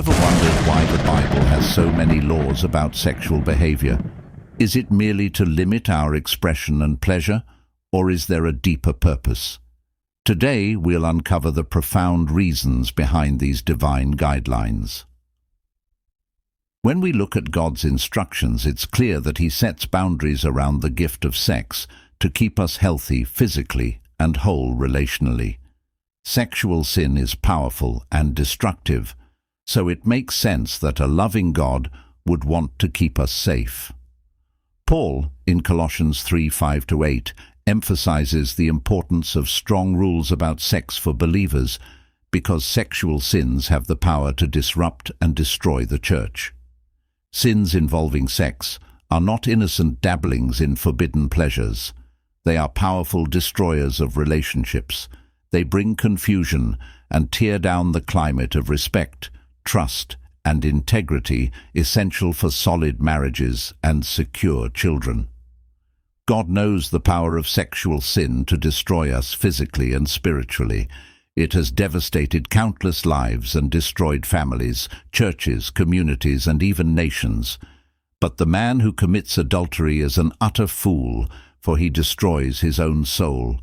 Ever wondered why the Bible has so many laws about sexual behavior? Is it merely to limit our expression and pleasure, or is there a deeper purpose? Today we'll uncover the profound reasons behind these divine guidelines. When we look at God's instructions, it's clear that He sets boundaries around the gift of sex to keep us healthy physically and whole relationally. Sexual sin is powerful and destructive, so it makes sense that a loving God would want to keep us safe. Paul, in Colossians 3:5-8, emphasizes the importance of strong rules about sex for believers because sexual sins have the power to disrupt and destroy the church. Sins involving sex are not innocent dabblings in forbidden pleasures. They are powerful destroyers of relationships. They bring confusion and tear down the climate of respect, trust, and integrity essential for solid marriages and secure children. God knows the power of sexual sin to destroy us physically and spiritually. It has devastated countless lives and destroyed families, churches, communities, and even nations. But the man who commits adultery is an utter fool, for he destroys his own soul.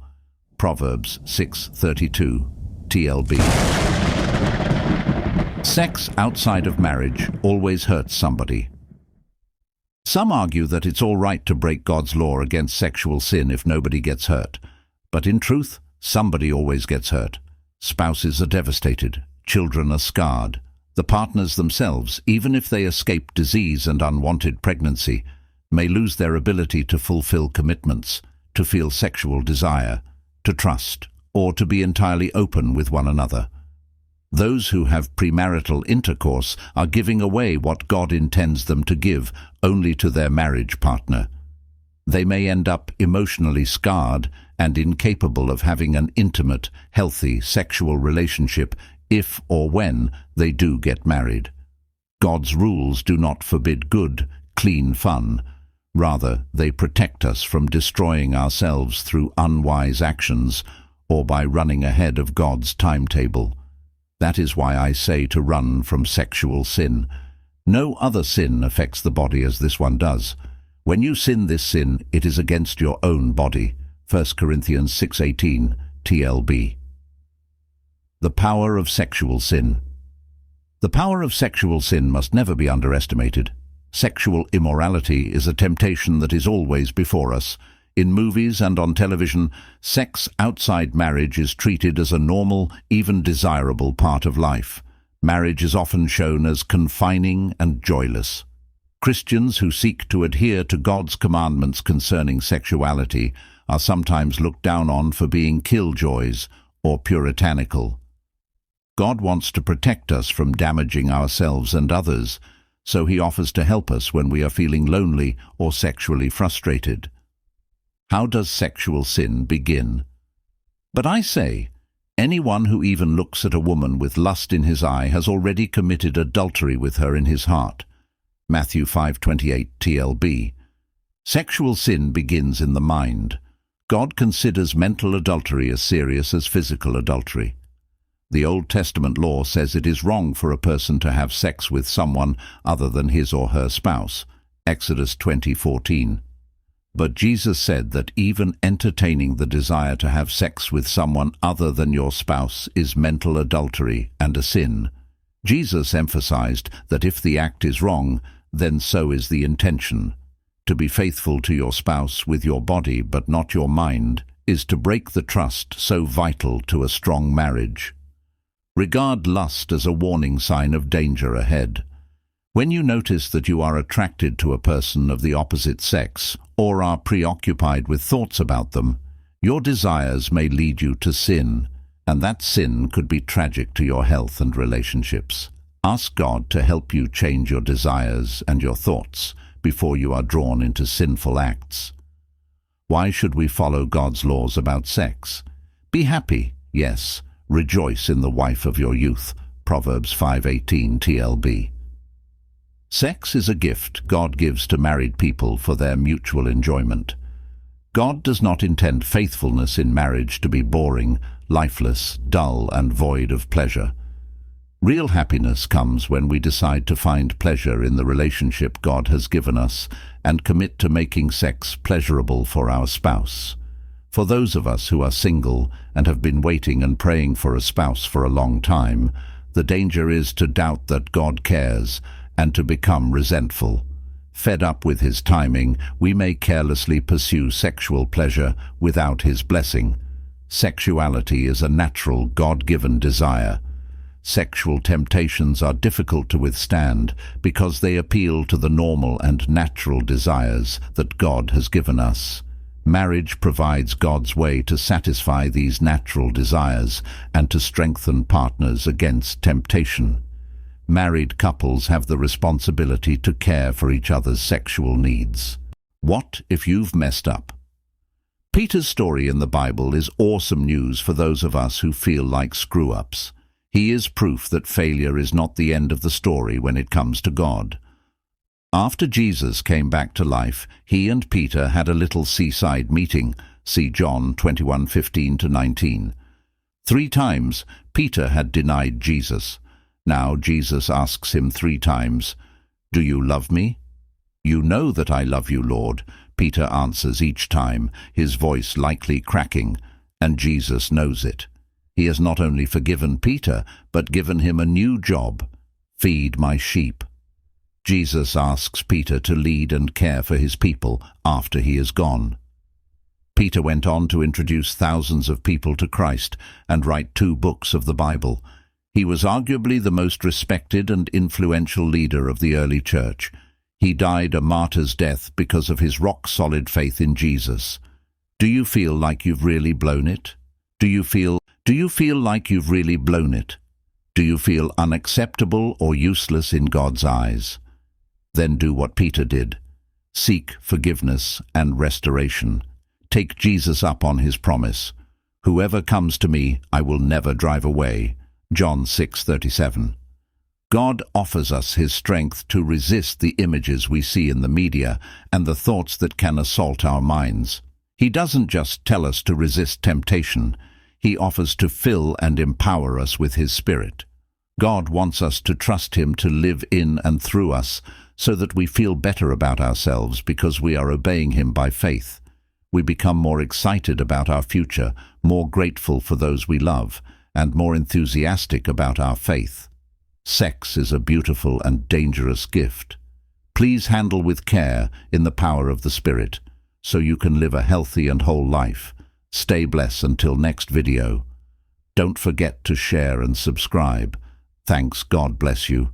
Proverbs 6:32, TLB. Sex outside of marriage always hurts somebody. Some argue that it's all right to break God's law against sexual sin if nobody gets hurt. But in truth, somebody always gets hurt. Spouses are devastated. Children are scarred. The partners themselves, even if they escape disease and unwanted pregnancy, may lose their ability to fulfill commitments, to feel sexual desire, to trust, or to be entirely open with one another. Those who have premarital intercourse are giving away what God intends them to give only to their marriage partner. They may end up emotionally scarred and incapable of having an intimate, healthy sexual relationship if or when they do get married. God's rules do not forbid good, clean fun. Rather, they protect us from destroying ourselves through unwise actions or by running ahead of God's timetable. That is why I say to run from sexual sin. No other sin affects the body as this one does. When you sin this sin, it is against your own body. 1 Corinthians 6:18, TLB. The power of sexual sin. The power of sexual sin must never be underestimated. Sexual immorality is a temptation that is always before us. In movies and on television, sex outside marriage is treated as a normal, even desirable part of life. Marriage is often shown as confining and joyless. Christians who seek to adhere to God's commandments concerning sexuality are sometimes looked down on for being killjoys or puritanical. God wants to protect us from damaging ourselves and others, so He offers to help us when we are feeling lonely or sexually frustrated. How does sexual sin begin? But I say, anyone who even looks at a woman with lust in his eye has already committed adultery with her in his heart. Matthew 5:28, TLB. Sexual sin begins in the mind. God considers mental adultery as serious as physical adultery. The Old Testament law says it is wrong for a person to have sex with someone other than his or her spouse. Exodus 20:14. But Jesus said that even entertaining the desire to have sex with someone other than your spouse is mental adultery and a sin. Jesus emphasized that if the act is wrong, then so is the intention. To be faithful to your spouse with your body but not your mind is to break the trust so vital to a strong marriage. Regard lust as a warning sign of danger ahead. When you notice that you are attracted to a person of the opposite sex or are preoccupied with thoughts about them, your desires may lead you to sin, and that sin could be tragic to your health and relationships. Ask God to help you change your desires and your thoughts before you are drawn into sinful acts. Why should we follow God's laws about sex? Be happy, yes. Rejoice in the wife of your youth. Proverbs 5:18, TLB. Sex is a gift God gives to married people for their mutual enjoyment. God does not intend faithfulness in marriage to be boring, lifeless, dull, and void of pleasure. Real happiness comes when we decide to find pleasure in the relationship God has given us and commit to making sex pleasurable for our spouse. For those of us who are single and have been waiting and praying for a spouse for a long time, the danger is to doubt that God cares and to become resentful. Fed up with his timing, we may carelessly pursue sexual pleasure without his blessing. Sexuality is a natural, God-given desire. Sexual temptations are difficult to withstand because they appeal to the normal and natural desires that God has given us. Marriage provides God's way to satisfy these natural desires and to strengthen partners against temptation. Married couples have the responsibility to care for each other's sexual needs. What if you've messed up? Peter's story in the Bible is awesome news for those of us who feel like screw-ups. He is proof that failure is not the end of the story when it comes to God. After Jesus came back to life, he and Peter had a little seaside meeting. See John 21:15-19. 3 times Peter had denied Jesus. Now Jesus asks him 3 times, "Do you love me?" "You know that I love you, Lord," Peter answers each time, his voice lightly cracking, and Jesus knows it. He has not only forgiven Peter, but given him a new job: feed my sheep. Jesus asks Peter to lead and care for his people after he is gone. Peter went on to introduce thousands of people to Christ and write 2 books of the Bible. He was arguably the most respected and influential leader of the early church. He died a martyr's death because of his rock-solid faith in Jesus. Do you feel like you've really blown it? Do you feel like you've really blown it? Do you feel unacceptable or useless in God's eyes? Then do what Peter did. Seek forgiveness and restoration. Take Jesus up on his promise. "Whoever comes to me, I will never drive away." John 6:37. God offers us his strength to resist the images we see in the media and the thoughts that can assault our minds. He doesn't just tell us to resist temptation. He offers to fill and empower us with his Spirit. God wants us to trust him to live in and through us so that we feel better about ourselves because we are obeying him by faith. We become more excited about our future, more grateful for those we love, and more enthusiastic about our faith. Sex is a beautiful and dangerous gift. Please handle with care in the power of the Spirit so you can live a healthy and whole life. Stay blessed until next video. Don't forget to share and subscribe. Thanks. God bless you.